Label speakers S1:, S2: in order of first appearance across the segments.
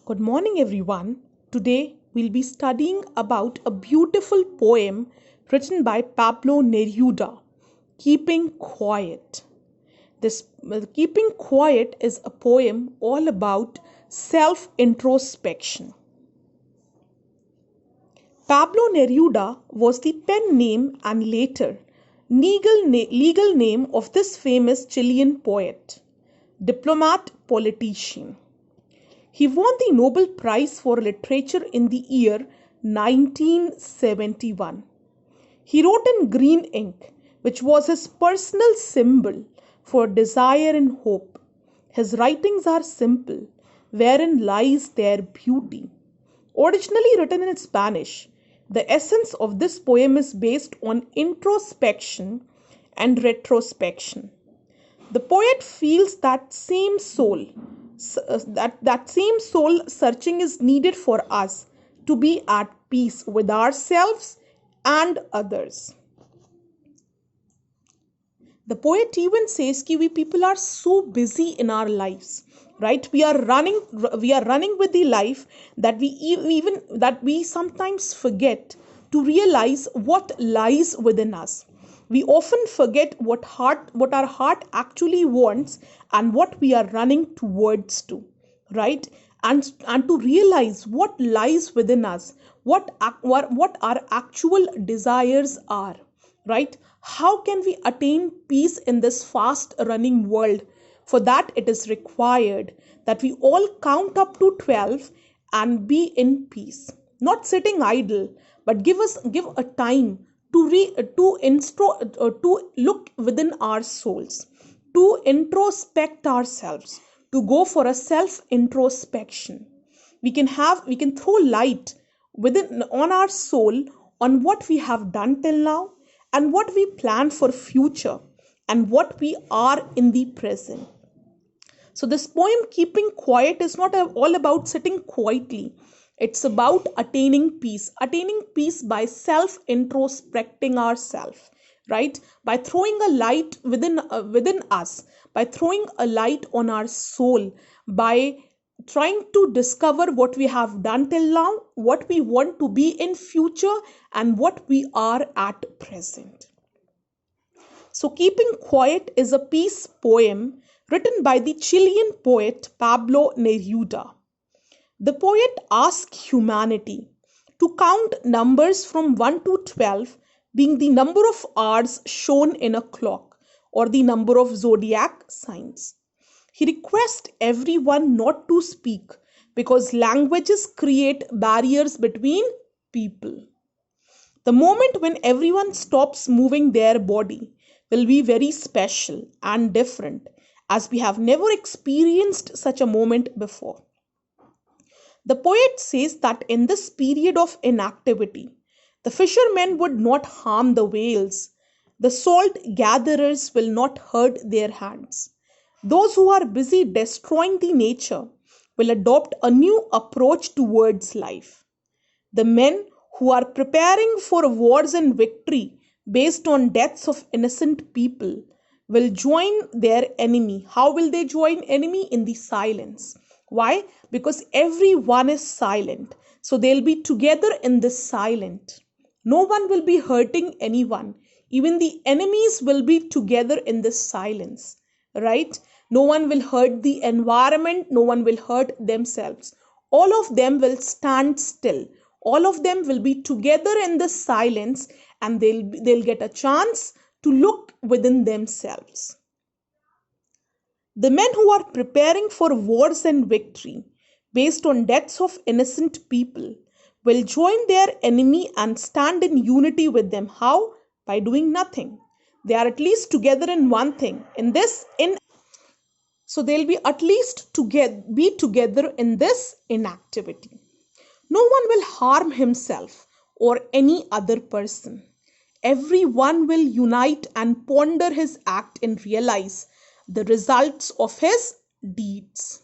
S1: Good morning, everyone. Today we'll be studying about a beautiful poem written by Pablo Neruda, Keeping Quiet. Keeping Quiet is a poem all about self introspection. Pablo Neruda was the pen name and later legal name of this famous Chilean poet, diplomat, politician. He won the Nobel Prize for Literature in the year 1971. He wrote in green ink, which was his personal symbol for desire and hope. His writings are simple, wherein lies their beauty. Originally written in Spanish, the essence of this poem is based on introspection and retrospection. The poet feels that same soul searching is needed for us to be at peace with ourselves and others. The poet even says that we people are so busy in our lives, right? We are running with the life that we sometimes forget to realize what lies within us. We often forget what our heart actually wants and what we are running towards to, right? And to realize what lies within us, what our actual desires are, right? How can we attain peace in this fast running world? For that, it is required that we all count up to 12 and be in peace, not sitting idle, but give a time to look within our souls, to introspect ourselves, to go for a self introspection. We can throw light within on our soul on what we have done till now and what we plan for future and what we are in the present. So this poem Keeping Quiet is not all about sitting quietly. It's about attaining peace by self introspecting ourselves, right? By throwing a light within us, by throwing a light on our soul, by trying to discover what we have done till now, what we want to be in future, and what we are at present. So, Keeping Quiet is a peace poem written by the Chilean poet Pablo Neruda. The poet asks humanity to count numbers from 1 to 12, being the number of hours shown in a clock or the number of zodiac signs. He requests everyone not to speak because languages create barriers between people. The moment when everyone stops moving their body will be very special and different, as we have never experienced such a moment before. The poet says that in this period of inactivity, the fishermen would not harm the whales, the salt gatherers will not hurt their hands. Those who are busy destroying the nature will adopt a new approach towards life. The men who are preparing for wars and victory based on deaths of innocent people will join their enemy. How will they join enemy? In the silence. Why? Because everyone is silent. So they'll be together in this silent. No one will be hurting anyone. Even the enemies will be together in this silence. Right? No one will hurt the environment. No one will hurt themselves. All of them will stand still. All of them will be together in the silence, and they'll get a chance to look within themselves. The men who are preparing for wars and victory based on deaths of innocent people will join their enemy and stand in unity with them. How? By doing nothing. They are at least together in one thing. So they'll be at least be together in this inactivity. No one will harm himself or any other person. Everyone will unite and ponder his act and realize the results of his deeds.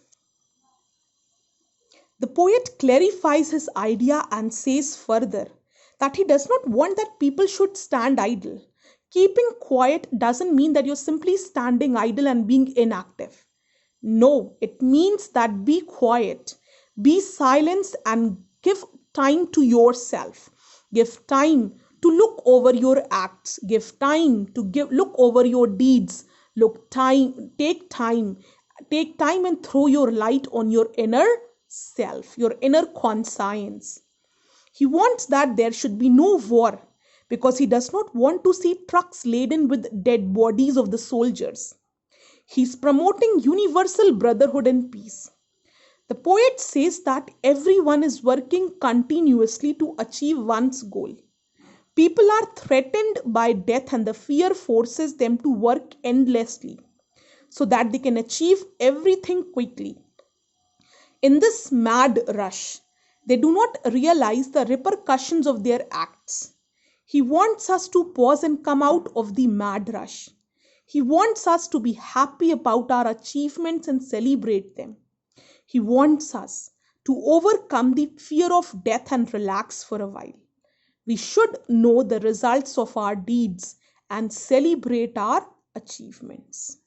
S1: The poet clarifies his idea and says further that he does not want that people should stand idle. Keeping quiet doesn't mean that you're simply standing idle and being inactive. No, it means that be quiet. Be silent and give time to yourself. Give time to look over your acts. Give time to look over your deeds. Take time. Take time and throw your light on your inner self, your inner conscience. He wants that there should be no war because he does not want to see trucks laden with dead bodies of the soldiers. He's promoting universal brotherhood and peace. The poet says that everyone is working continuously to achieve one's goal. People are threatened by death, and the fear forces them to work endlessly so that they can achieve everything quickly. In this mad rush, they do not realize the repercussions of their acts. He wants us to pause and come out of the mad rush. He wants us to be happy about our achievements and celebrate them. He wants us to overcome the fear of death and relax for a while. We should know the results of our deeds and celebrate our achievements.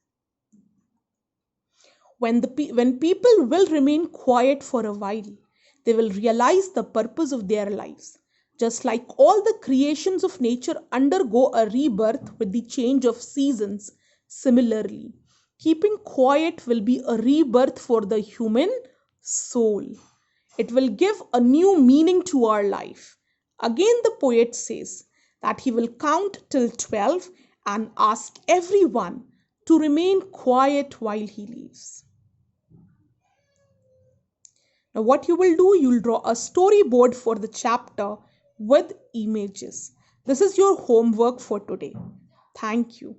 S1: When people will remain quiet for a while, they will realize the purpose of their lives. Just like all the creations of nature undergo a rebirth with the change of seasons, similarly, keeping quiet will be a rebirth for the human soul. It will give a new meaning to our life. Again, the poet says that he will count till 12 and ask everyone to remain quiet while he leaves. Now, what you will do, you'll draw a storyboard for the chapter with images. This is your homework for today. Thank you.